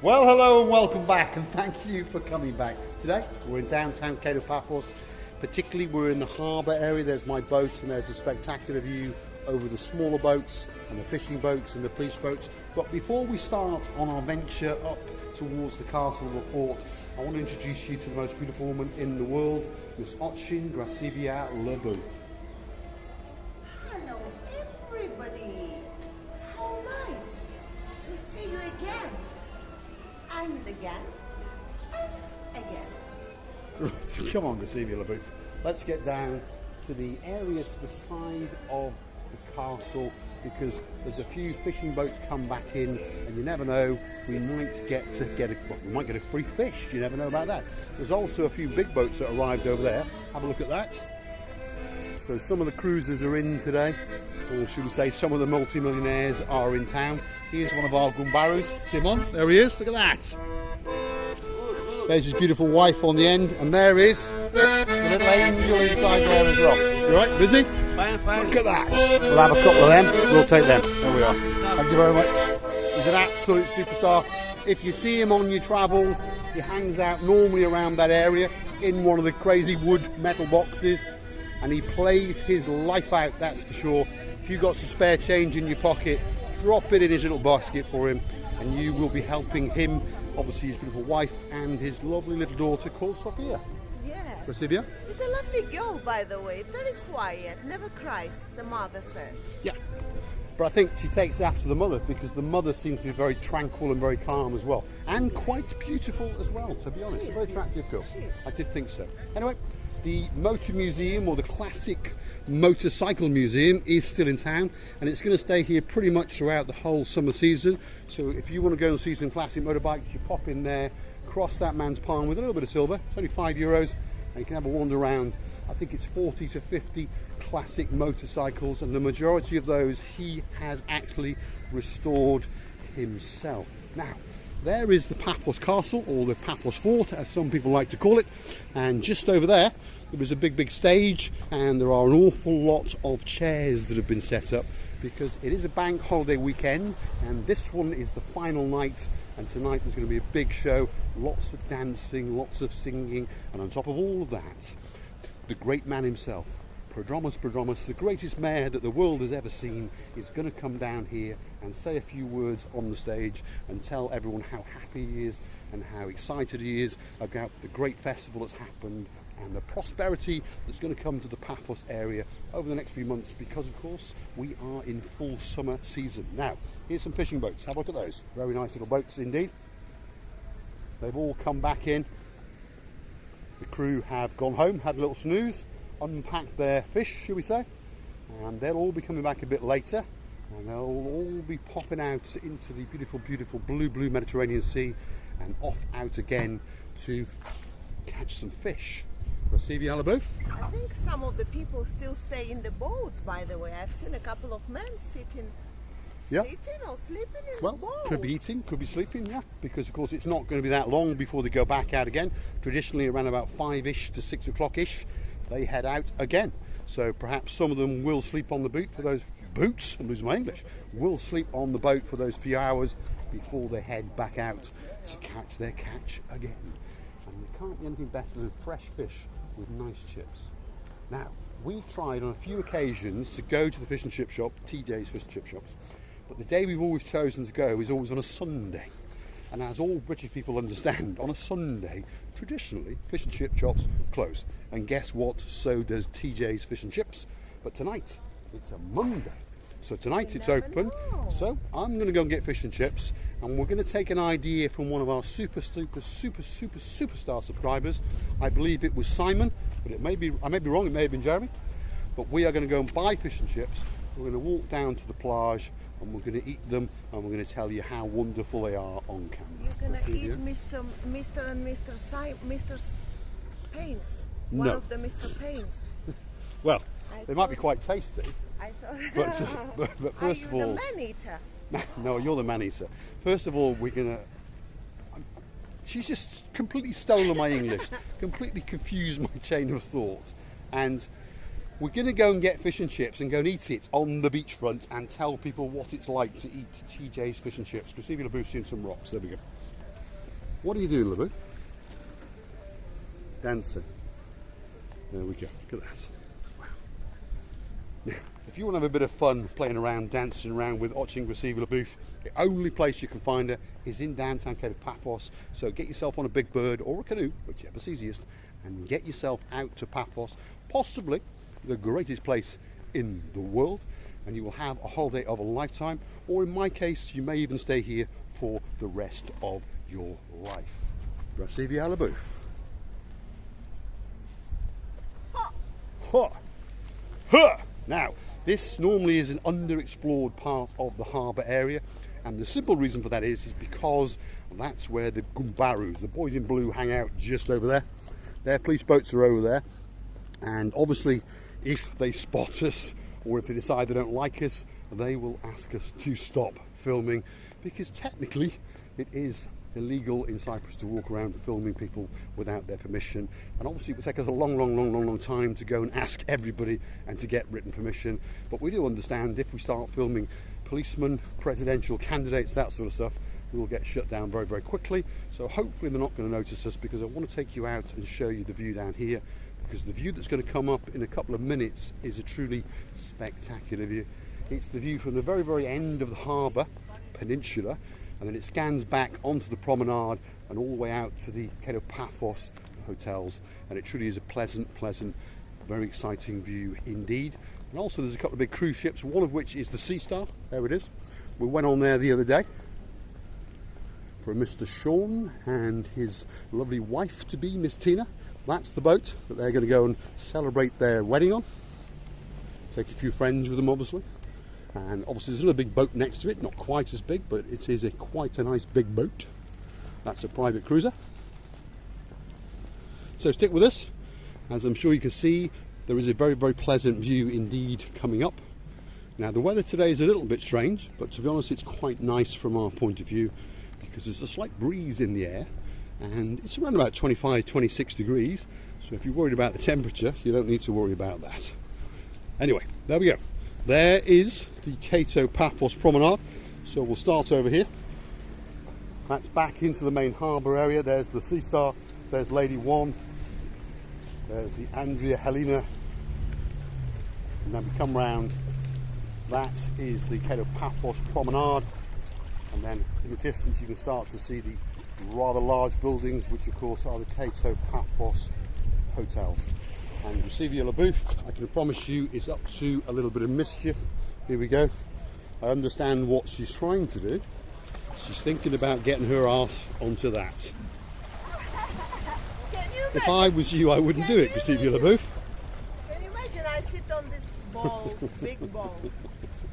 Well, hello and welcome back, and thank you for coming back. Today we're in downtown Kato Paphos. Particularly we're in the harbour area. There's my boat and there's a spectacular view over the smaller boats and the fishing boats and the police boats. But before we start on our venture up towards the castle of the fort, I want to introduce you to the most beautiful woman in the world, Miss Ochin Gracivia Leboeuf. Hello everybody! How nice to see you again! And again, and again. Right, come on, Gracivia Leboeuf. Let's get down to the area to the side of the castle, because there's a few fishing boats come back in, and you never know, we might get a free fish. You never know about that. There's also a few big boats that arrived over there. Have a look at that. So some of the cruisers are in today, or should we say some of the multi-millionaires are in town. Here's one of our Gumbarus, Simon. There he is, look at that. There's his beautiful wife on the end, and there is the little angel inside there as well. You right, busy? Fine. Look at that. We'll have a couple of them, we'll take them. There we are. Thank you very much. He's an absolute superstar. If you see him on your travels, he hangs out normally around that area in one of the crazy wood metal boxes, and he plays his life out, that's for sure. If you've got some spare change in your pocket, drop it in his little basket for him, and you will be helping him, obviously his beautiful wife and his lovely little daughter called Sophia. Yes. Gracivia? She's a lovely girl, by the way. Very quiet, never cries, the mother said. Yeah. But I think she takes after the mother, because the mother seems to be very tranquil and very calm as well. And quite beautiful as well, to be honest. A very attractive girl. I did think so. Anyway, the Motor Museum, or the Classic Motorcycle Museum, is still in town, and it's going to stay here pretty much throughout the whole summer season. So if you want to go and see some classic motorbikes, you pop in there, cross that man's palm with a little bit of silver. It's only €5, and you can have a wander around. I think it's 40 to 50 classic motorcycles, and the majority of those he has actually restored himself. Now, there is the Paphos Castle, or the Paphos Fort, as some people like to call it. And just over there was a big stage, and there are an awful lot of chairs that have been set up, because it is a bank holiday weekend, and this one is the final night. And tonight there's going to be a big show, lots of dancing, lots of singing, and on top of all of that, the great man himself, Prodromos, the greatest mayor that the world has ever seen, is going to come down here and say a few words on the stage and tell everyone how happy he is and how excited he is about the great festival that's happened and the prosperity that's going to come to the Paphos area over the next few months, because of course we are in full summer season. Now, here's some fishing boats. Have a look at those. Very nice little boats indeed. They've all come back in. The crew have gone home, had a little snooze, unpacked their fish, shall we say, and they'll all be coming back a bit later, and they'll all be popping out into the beautiful blue Mediterranean Sea and off out again to catch some fish. Gracivia Leboeuf? I think some of the people still stay in the boats, by the way. I've seen a couple of men sitting or sleeping in the boats. Well, could be eating, could be sleeping, yeah, because of course it's not going to be that long before they go back out again. Traditionally around about 5ish to 6 o'clock-ish they head out again. So perhaps some of them will sleep on the boat for those I'm losing my English, will sleep on the boat for those few hours before they head back out to catch their catch again. And there can't be anything better than fresh fish with nice chips. Now, we've tried on a few occasions to go to the fish and chip shop, TJ's Fish and Chip Shops, but the day we've always chosen to go is always on a Sunday. And as all British people understand, on a Sunday, traditionally, fish and chip shops close. And guess what? So does TJ's Fish and Chips. But tonight, it's a Monday. So tonight it's open. So I'm going to go and get fish and chips. And we're going to take an idea from one of our superstar subscribers. I believe it was Simon, but I may be wrong, it may have been Jeremy. But we are going to go and buy fish and chips. We're going to walk down to the plage, and we're going to eat them, and we're going to tell you how wonderful they are on camera. You're going to eat Mr. and Mr. Pains? No. One of the Mr. Pains? Well, they might be quite tasty, I thought... but first of all... Are you the man-eater? No, you're the man-eater. First of all, we're going to... She's just completely stolen my English, completely confused my chain of thought. And we're going to go and get fish and chips and go and eat it on the beachfront and tell people what it's like to eat TJ's Fish and Chips. Gracivia Leboeuf's seen some rocks. There we go. What are you doing, Labu? Dancing. There we go. Look at that. Wow. Now, if you want to have a bit of fun playing around, dancing around with Oching Receiver Booth, the only place you can find her is in downtown Kato Paphos. So get yourself on a big bird or a canoe, whichever's easiest, and get yourself out to Paphos, possibly the greatest place in the world, and you will have a holiday of a lifetime, or in my case, you may even stay here for the rest of your life. Receiver la Booth. Ha! Ha! Now, this normally is an underexplored part of the harbour area, and the simple reason for that is because that's where the Gumbarus, the boys in blue, hang out just over there. Their police boats are over there, and obviously if they spot us or if they decide they don't like us, they will ask us to stop filming, because technically it is illegal in Cyprus to walk around filming people without their permission, and obviously it would take us a long time to go and ask everybody and to get written permission. But we do understand if we start filming policemen, presidential candidates, that sort of stuff, we will get shut down very quickly. So hopefully they're not going to notice us, because I want to take you out and show you the view down here, because the view that's going to come up in a couple of minutes is a truly spectacular view. It's the view from the very end of the harbour peninsula, and then it scans back onto the promenade and all the way out to the Kato Paphos hotels, and it truly is a pleasant, very exciting view indeed. And also there's a couple of big cruise ships, one of which is the Sea Star. There it is. We went on there the other day for Mr. Sean and his lovely wife to be, Miss Tina. That's the boat that they're going to go and celebrate their wedding on. Take a few friends with them, obviously. And obviously there's another big boat next to it, not quite as big, but it is quite a nice big boat. That's a private cruiser. So stick with us. As I'm sure you can see, there is a very pleasant view indeed coming up. Now the weather today is a little bit strange, but to be honest it's quite nice from our point of view, because there's a slight breeze in the air, and it's around about 25-26 degrees, so if you're worried about the temperature, you don't need to worry about that. Anyway, there we go. There is the Kato Paphos promenade, so we'll start over here. That's back into the main harbour area. There's the Sea Star, there's Lady One, there's the Andrea Helena, and then we come round. That is the Kato Paphos promenade, and then in the distance you can start to see the rather large buildings, which of course are the Kato Paphos hotels. And Receiver La Booth, I can promise you, is up to a little bit of mischief. Here we go. I understand what she's trying to do. She's thinking about getting her arse onto that. If I was you, I wouldn't do it, Receiver La Booth. Can you imagine I sit on this ball, big ball,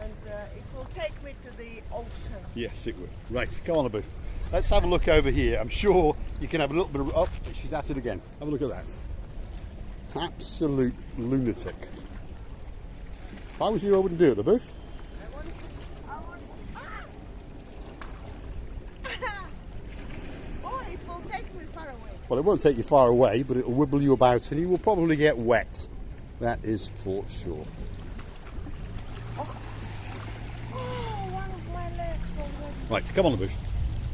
and it will take me to the ocean? Yes, it will. Right, come on, La Booth. Let's have a look over here. I'm sure you can have a little bit of... Oh, she's at it again. Have a look at that. Absolute lunatic. If I was you, I wouldn't do it, La Booth. Oh, it will take me far away. Well, it won't take you far away, but it'll wibble you about and you will probably get wet. That is for sure. Oh, one of my legs already. Right, come on, La Booth.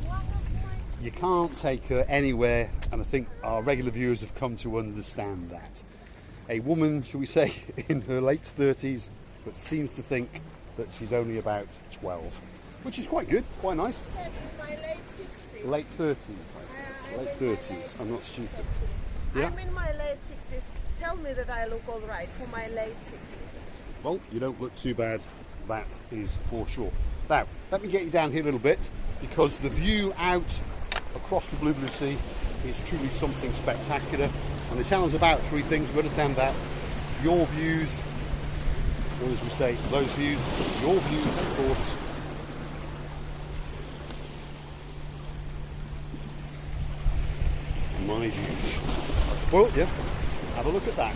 One of my... You can't take her anywhere, and I think our regular viewers have come to understand that. A woman, shall we say, in her late 30s, but seems to think that she's only about 12, which is quite good, quite nice. I said in my late 60s. Late 30s, I said. Late 30s. I'm not stupid. Actually. Yeah? I'm in my late 60s. Tell me that I look all right for my late 60s. Well, you don't look too bad, that is for sure. Now, let me get you down here a little bit, because the view out across the blue sea is truly something spectacular. And the channel's about three things. We understand that. Your views, or as we say, those views, your views, of course. My views. Well, yeah, have a look at that.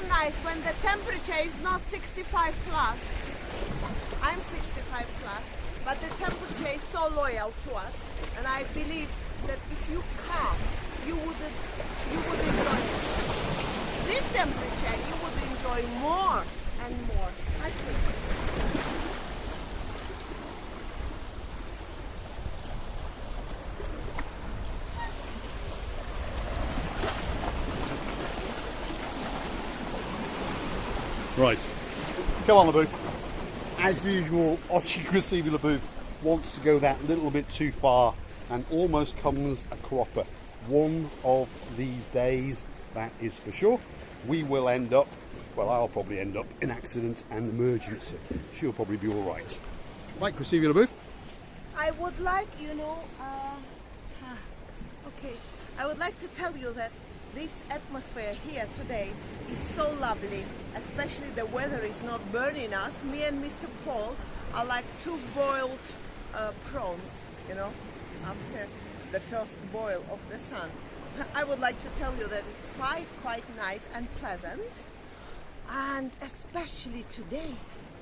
Nice when the temperature is not 65 plus. I'm 65 plus, but the temperature is so loyal to us, and I believe that if you come, you would enjoy this temperature. You would enjoy more and more. I think. Right, come on, LeBouf. As usual, Ochi Krasivi LeBouf wants to go that little bit too far and almost comes a cropper. One of these days, that is for sure, we will end up, well, I'll probably end up in accident and emergency. She'll probably be all right. Right, Krasivi LeBouf? I would like, okay, I would like to tell you that this atmosphere here today is so lovely, especially the weather is not burning us. Me and Mr. Paul are like two boiled prawns, after the first boil of the sun. I would like to tell you that it's quite nice and pleasant, and especially today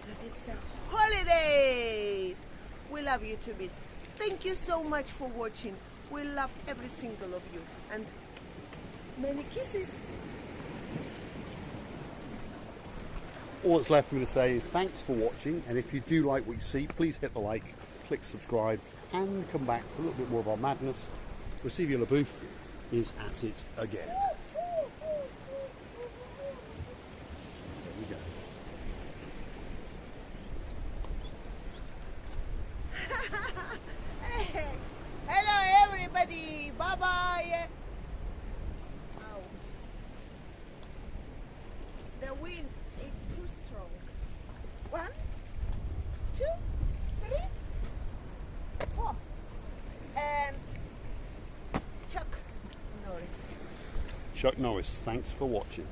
that it's a holidays. We love you to bits. Thank you so much for watching. We love every single of you, and many kisses. All that's left for me to say is thanks for watching, and if you do like what you see, please hit the like, click subscribe, and come back for a little bit more of our madness. Krasivi LeBouf is at it again. There we go. Hello everybody, bye bye. The wind is too strong. 1, 2, 3, 4. And Chuck Norris. Chuck Norris, thanks for watching.